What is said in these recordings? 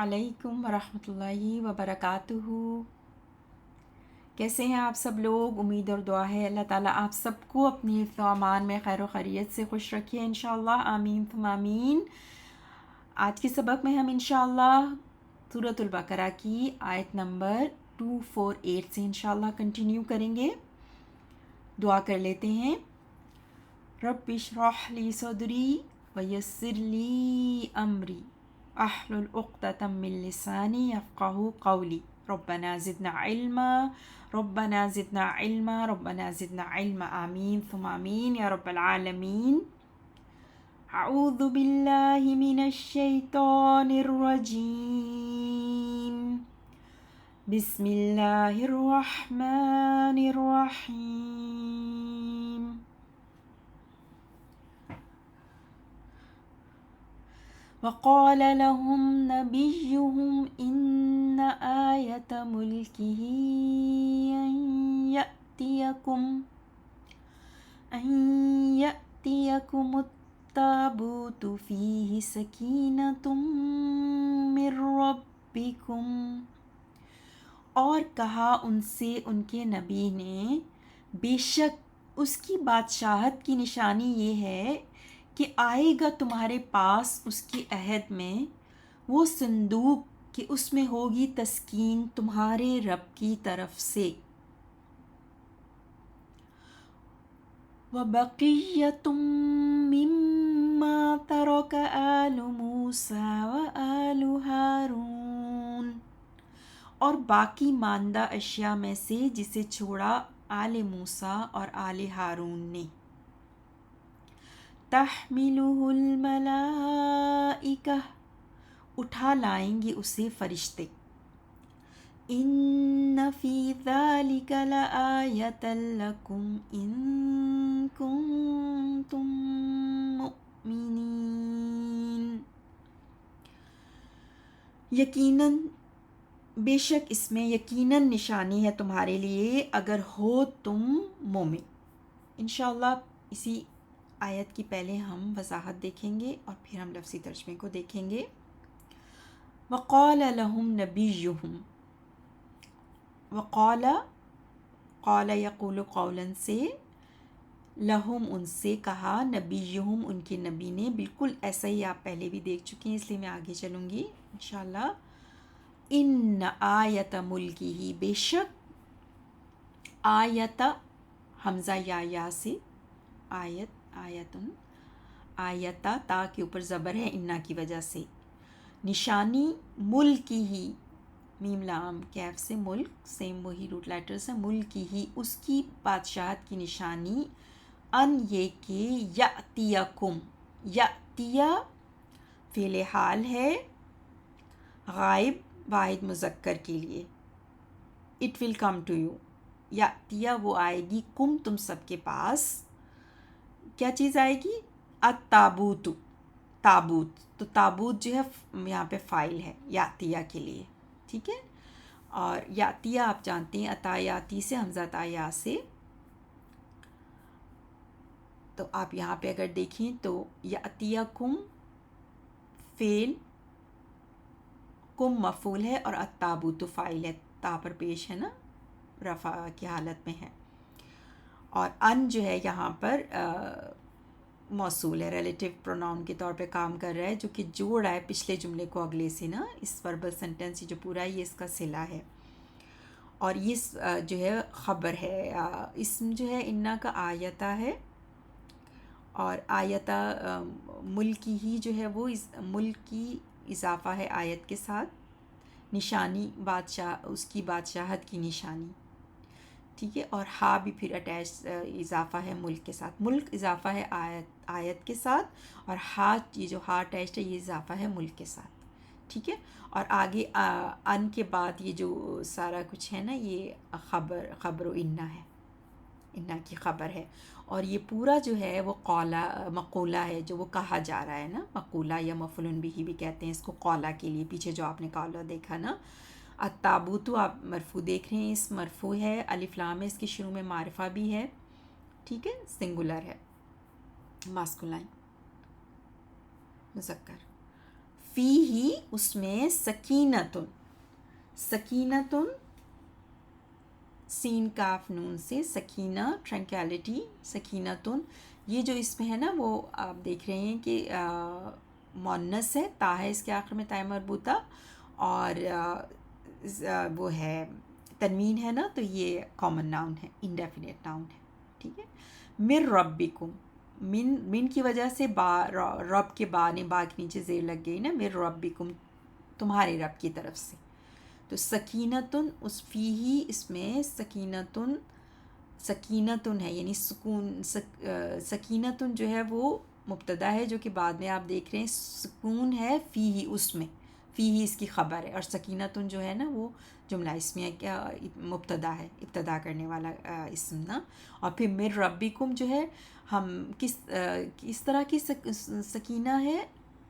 علیکم ورحمۃ اللہ وبرکاتہ۔ کیسے ہیں آپ سب لوگ؟ امید اور دعا ہے اللہ تعالیٰ آپ سب کو اپنی حفظ و امان میں خیر و خیریت سے خوش رکھے انشاءاللہ، آمین ثم آمین۔ آج کے سبق میں ہم انشاءاللہ سورۃ البقرہ کی آیت نمبر 248 سے انشاءاللہ کنٹینیو کریں گے۔ دعا کر لیتے ہیں۔ رب اشرح لی صدری ویسر لی امری احلل عقدۃ من لسانی یفقہوا قولی ربنا زدنا علما ربنا زدنا علما ربنا زدنا علما، آمین ثم آمین یا رب العالمین۔ اعوذ باللہ من الشیطان الرجیم، بسم اللہ الرحمن الرحیم۔ وقال لهم نبيهم إن آية ملكه أن يأتيكم التابوت فيه سكينة من ربكم، اور کہا ان سے ان کے نبی نے، بے شک اس کی بادشاہت کی نشانی یہ ہے کہ آئے گا تمہارے پاس اس کی عہد میں وہ صندوق کہ اس میں ہوگی تسکین تمہارے رب کی طرف سے، وَبَقِيَّةٌ مِّمَّا تَرَكَ آلُ مُوسَىٰ وَآلُ ہارون، اور باقی ماندہ اشیاء میں سے جسے چھوڑا آل موسیٰ اور آل ہارون نے، تحملہ الملائکہ، اٹھا لائیں گے اسے فرشتے، ان فی ذلک لآیۃ لکم ان کنتم مؤمنین، یقیناً بے شک اس میں یقیناً نشانی ہے تمہارے لیے اگر ہو تم مومن۔ انشاءاللہ اسی آیت کی پہلے ہم وضاحت دیکھیں گے اور پھر ہم لفظی ترجمے کو دیکھیں گے۔ وقال لهم نبیہم، وقال قال یقول قولا سے، لہم ان سے کہا، نبیہم ان کے نبی نے، بالکل ایسا ہی آپ پہلے بھی دیکھ چکے ہیں اس لیے میں آگے چلوں گی انشاءاللہ۔ ان آیت ملکی ہی، بے شک آیت حمزہ یا سے، آیت آیتن، آیتا تا کے اوپر زبر ہے انا کی وجہ سے، نشانی ملکی ہی، میم لام کیف سے ملک، سیم وہی روٹ لیٹرز ہے، ملکی ہی اس کی بادشاہت کی نشانی، ان یہ کہ یأتیکم، یأتیہ فعل حال ہے غائب واحد مذکر کے لیے، it will come to you, یأتیہ وہ آئے گی، کم تم سب کے پاس، کیا چیز آئے گی؟ التابوت، تابوت، تو تابوت جو ہے یہاں پہ فاعل ہے یاتیہ کے لیے، ٹھیک ہے۔ اور یاتیہ آپ جانتے ہیں عطایاتی سے، حمزہ تایا سے، تو آپ یہاں پہ اگر دیکھیں تو یاتیکم فعل، کم مفعول ہے اور التابوت فاعل ہے، تا پر پیش ہے نا، رفع کی حالت میں ہے، اور ان جو ہے یہاں پر موصول ہے، ریلیٹیو پروناؤن کے طور پہ کام کر رہا ہے، جو کہ جوڑ رہا ہے پچھلے جملے کو اگلے سے نا، اس وربل سینٹینس جو پورا ہے یہ اس کا صلہ ہے، اور یہ جو ہے خبر ہے، اسم جو ہے انا کا آیتا ہے، اور آیتا ملکی ہی جو ہے وہ ملک کی اضافہ ہے آیت کے ساتھ، نشانی بادشاہ اس کی بادشاہت کی نشانی، ٹھیک ہے، اور ہا بھی پھر اٹیچ اضافہ ہے ملک کے ساتھ، ملک اضافہ ہے آیت کے ساتھ، اور ہا یہ جو ہا اٹیچ ہے یہ اضافہ ہے ملک کے ساتھ، ٹھیک ہے، اور آگے ان کے بعد یہ جو سارا کچھ ہے نا یہ خبر و انا ہے، انا کی خبر ہے، اور یہ پورا جو ہے وہ مقولہ ہے جو وہ کہا جا رہا ہے نا، مقولہ یا مفعول بھی کہتے ہیں اس کو، قولہ کے لیے پیچھے جو آپ نے قولہ دیکھا نا، التابوت آپ مرفوع دیکھ رہے ہیں، اس مرفوع ہے، الف لام ہے اس کے شروع میں، معرفہ بھی ہے، ٹھیک ہے، سنگولر ہے، ماسکولائن مذکر، فی ہی اس میں سکینتن، سکینتن سین کاف نون سے سکینہ ٹرنکیلٹی، سکینتن یہ جو اس میں ہے نا وہ آپ دیکھ رہے ہیں کہ مؤنث ہے، تا ہے اس کے آخر میں تائے مربوطہ، اور وہ ہے تنوین ہے نا، تو یہ کامن ناؤن ہے، انڈیفینیٹ ناؤن ہے، ٹھیک ہے. من ربکم، من کی وجہ سے رب کے با نے با کے نیچے زیر لگ گئی نا، من ربکم تمہارے رب کی طرف سے. تو سکینتن اس فی ہی اس میں سکینتن، سکینتن ہے یعنی سکون، سکینتن جو ہے وہ مبتدا ہے جو کہ بعد میں آپ دیکھ رہے ہیں سکون ہے فی ہی اس میں، فی ہی اس کی خبر ہے، اور سکینتن جو ہے نا وہ جملہ اسمیہ کیا مبتدا ہے، ابتدا کرنے والا اسم نا. اور پھر مر ربکم جو ہے ہم کس طرح کی سکینہ ہے.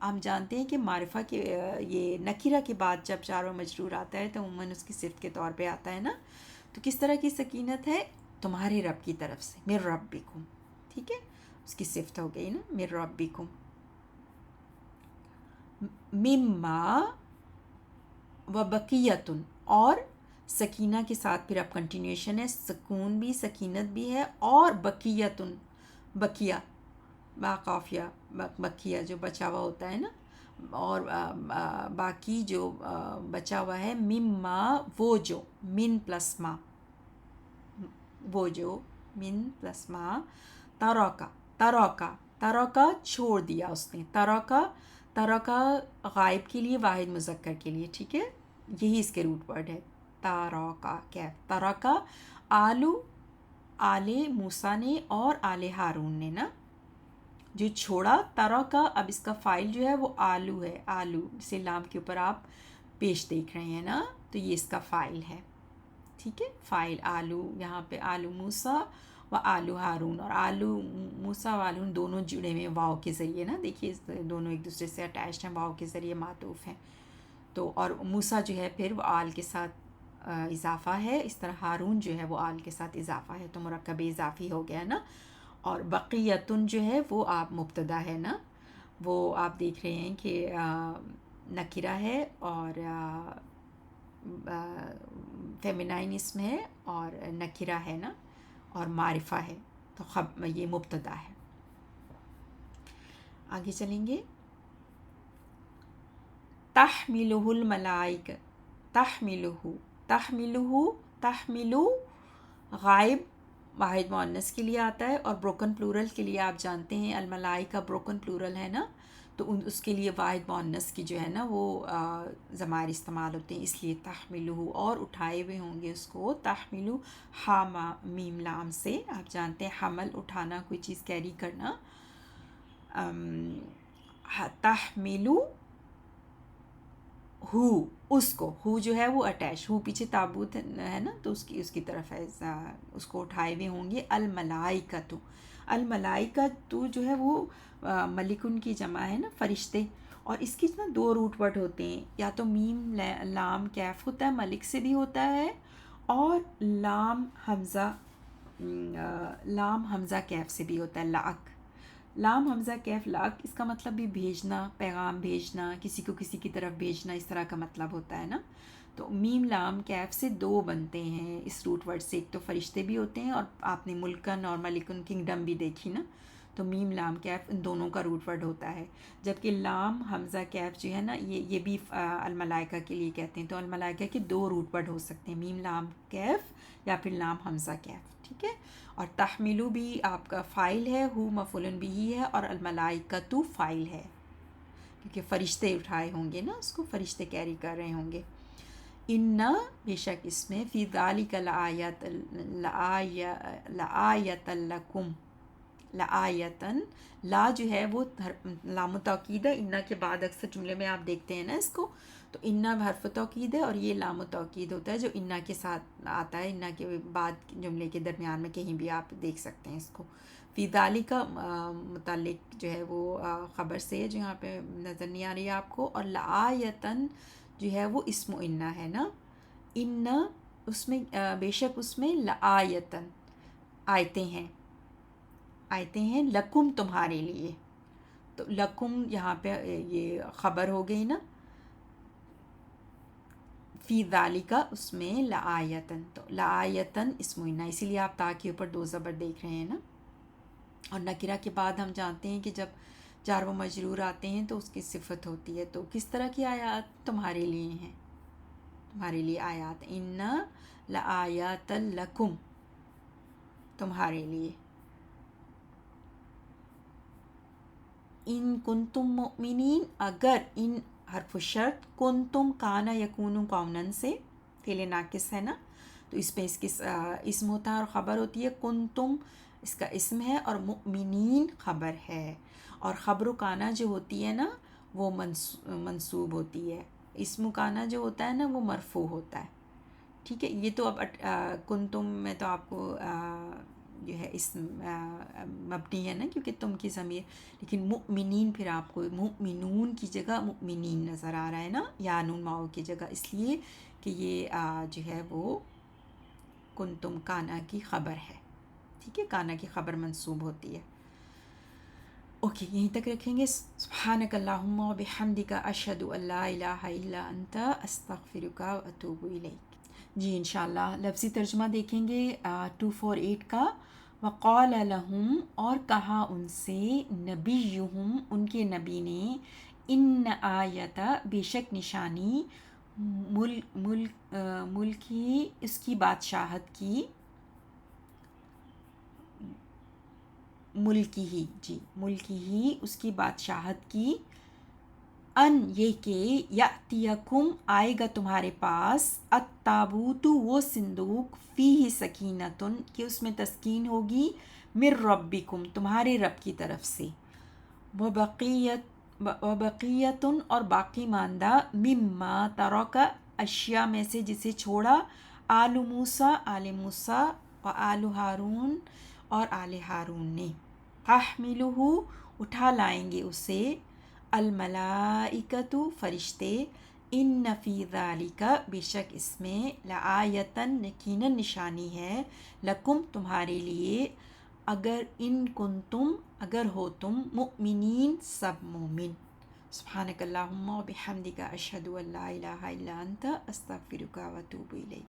ہم جانتے ہیں کہ معرفہ کے یہ نکرہ کے بعد جب جار و مجرور آتا ہے تو عموماً اس کی صفت کے طور پہ آتا ہے نا. تو کس طرح کی سکینت ہے؟ تمہارے رب کی طرف سے، مر ربکم، ٹھیک ہے، اس کی صفت ہو گئی نا مر ربکم. مما و بقیتن، اور سکینہ کے ساتھ پھر اب کنٹینیوشن ہے، سکون بھی سکینت بھی ہے، اور بقیتن بقیہ با قافیہ، بقیہ جو بچا ہوا ہوتا ہے نا، اور باقی جو بچا ہوا ہے، مما وہ جو، من پلس ما، وہ جو من پلس ما، ترکا، ترکا، ترکا چھوڑ دیا اس نے، ترکا، ترکا غائب کے لیے، واحد مذکر کے لیے، ٹھیک ہے، یہی اس کے روٹ ورڈ ہے، ترکا کیف، ترکا آلو، آل موسیٰ نے اور آل ہارون نے نا، جو چھوڑا. ترکا اب اس کا فائل جو ہے وہ آلو ہے، آلو سے لام کے اوپر آپ پیش دیکھ رہے ہیں نا، تو یہ اس کا فائل ہے، ٹھیک ہے، فائل آلو، یہاں پہ آلو موسیٰ و آلو ہارون، اور آلو موسیٰ و ہارون دونوں جڑے ہوئے واو کے ذریعے نا، دیکھیے دونوں ایک دوسرے سے اٹیچڈ ہیں، واو کے ذریعے معطوف ہیں. تو اور موسیٰ جو ہے پھر وہ آل کے ساتھ اضافہ ہے، اس طرح ہارون جو ہے وہ آل کے ساتھ اضافہ ہے، تو مرکب اضافی ہو گیا نا. اور بقیتن جو ہے وہ آپ مبتدا ہے نا، وہ آپ دیکھ رہے ہیں کہ نکرہ ہے اور فیمینائن اسم ہے اور نکرہ ہے نا، اور معرفہ ہے، تو یہ مبتدا ہے. آگے چلیں گے. تحملہ الملائکہ، تحملہ، تحملہ، تحملو غائب واحد مؤنث کے لیے آتا ہے، اور بروکن پلورل کے لیے آپ جانتے ہیں الملائکہ بروکن پلورل ہے نا، تو اس کے لیے واحد مؤنث کی جو ہے نا وہ ضمائر استعمال ہوتے ہیں، اس لیے تحملہ، اور اٹھائے ہوئے ہوں گے اس کو تحملو حاما میم لام سے. آپ جانتے ہیں حمل اٹھانا، کوئی چیز کیری کرنا. تحملو ہو، اس کو، ہو جو ہے وہ اٹیچ، ہو پیچھے تابوت ہے نا، تو اس کی طرف ہے، اس کو اٹھائے ہوئے ہوں گے. الملائکۃ، الملائکۃ جو ہے وہ ملکن کی جمع ہے نا، فرشتے. اور اس کی نا دو روٹ ورڈ ہوتے ہیں، یا تو میم لام کیف ہوتا ہے، ملک سے بھی ہوتا ہے، اور لام حمزہ، لام حمزہ کیف سے بھی ہوتا ہے، لاک، لام حمزہ کیف لاک، اس کا مطلب بھی بھیجنا، پیغام بھیجنا، کسی کو کسی کی طرف بھیجنا، اس طرح کا مطلب ہوتا ہے نا. تو میم لام کیف سے دو بنتے ہیں اس روٹ ورڈ سے، ایک تو فرشتے بھی ہوتے ہیں، اور آپ نے ملکن اور ملکن کنگڈم بھی دیکھی نا، تو میم لام کیف ان دونوں کا روٹ ورڈ ہوتا ہے. جبکہ لام حمزہ کیف جو ہے نا یہ بھی الملائکہ کے لیے کہتے ہیں. تو الملائکہ کے دو روٹ ورڈ ہو سکتے ہیں، میم لام کیف یا پھر لام حمزہ کیف، ٹھیک ہے. اور تحملو بھی آپ کا فائل ہے، ہو مفعول بھی ہے، اور الملائکۃ فائل ہے، کیونکہ فرشتے اٹھائے ہوں گے نا، اس کو فرشتے کیری کر رہے ہوں گے. ان بے شک اس میں فی ذالک لآیۃ، لآیۃ لکم، لآیتن، لا جو ہے وہ لام تاکید ہے، ان کے بعد اکثر جملے میں آپ دیکھتے ہیں نا اس کو، تو ان حرف توکید ہے، اور یہ لام تاکید ہوتا ہے جو ان کے ساتھ آتا ہے، ان کے بعد جملے کے درمیان میں کہیں بھی آپ دیکھ سکتے ہیں اس کو. فی ذالک کا متعلق جو ہے وہ خبر سے ہے جو یہاں پہ نظر نہیں آ رہی ہے آپ کو، اور لآیتن جو ہے وہ اسم ان ہے نا، ان اس میں بے شک اس میں لآیتن آیتیں ہیں، آیتیں ہیں، لکم تمہارے لیے. تو لکم یہاں پہ یہ خبر ہو گئی نا، فی ذالک اس میں لآیتن، تو لآیتن اسم انّا، اسی لیے آپ تا کے اوپر دو زبر دیکھ رہے ہیں نا. اور نکرہ کے بعد ہم جانتے ہیں کہ جب جار و مجرور آتے ہیں تو اس کی صفت ہوتی ہے. تو کس طرح کی آیات تمہارے لیے ہیں، تمہارے لیے آیات، ان لآیات لکم، تمہارے لیے. ان کنتم مؤمنین، اگر، ان حرف شرط، کنتم کانا یکون کونن سے فعل ناقص ہے نا، تو اس پہ اس کی اسم ہوتا ہے اور خبر ہوتی ہے. کنتم اس کا اسم ہے اور مؤمنین خبر ہے. اور خبر و کانا جو ہوتی ہے نا وہ منصوب ہوتی ہے. اسم کانا جو ہوتا ہے نا وہ مرفوع ہوتا ہے. ٹھیک ہے، یہ تو اب کنتم میں تو آپ کو جو ہے اسم مبنی ہے نا کیونکہ تم کی ضمیر، لیکن مؤمنین پھر آپ کو مؤمنون کی جگہ مؤمنین نظر آ رہا ہے نا، یا نون ماؤ کی جگہ، اس لیے کہ یہ جو ہے وہ کنتم کانا کی خبر ہے. ٹھیک ہے، کانا کی خبر منصوب ہوتی ہے. اوکے، یہیں تک رکھیں گے. سبحانک اللہم و بحمدک، اشہد ان لا الہ الا انت، استغفرک و اتوب الیک. جی انشاءاللہ لفظی ترجمہ دیکھیں گے 248 کا. وقال لہم، اور کہا ان سے، نبیہم ان کے نبی نے، ان آیت بے شک نشانی، ملکی اس کی بادشاہت کی، ملکی ہی، جی ملکی ہی اس کی بادشاہت کی، ان یہ کہ یاتیکم آئے گا تمہارے پاس، التابوت وہ صندوق، فیہ سکینتن کہ اس میں تسکین ہوگی، من ربکم تمہارے رب کی طرف سے، وبقیتن اور باقی ماندہ، مما ترک اشیاء میں سے جسے چھوڑا، آل موسیٰ آل موسیٰ، و آل ہارون اور آل ہارون نے، تحملہ اٹھا لائیں گے اسے، الملائکۃ فرشتے، ان فی ذالک بے شک اس میں، لآیتن یقیناً نشانی ہے، لکم تمہارے لیے، اگر ان کنتم اگر ہو تم، مؤمنین سب مومن. سبحانک اللہم و بحمدک، اشہد ان لا الہ الا انت، استغفرک و اتوب الیک.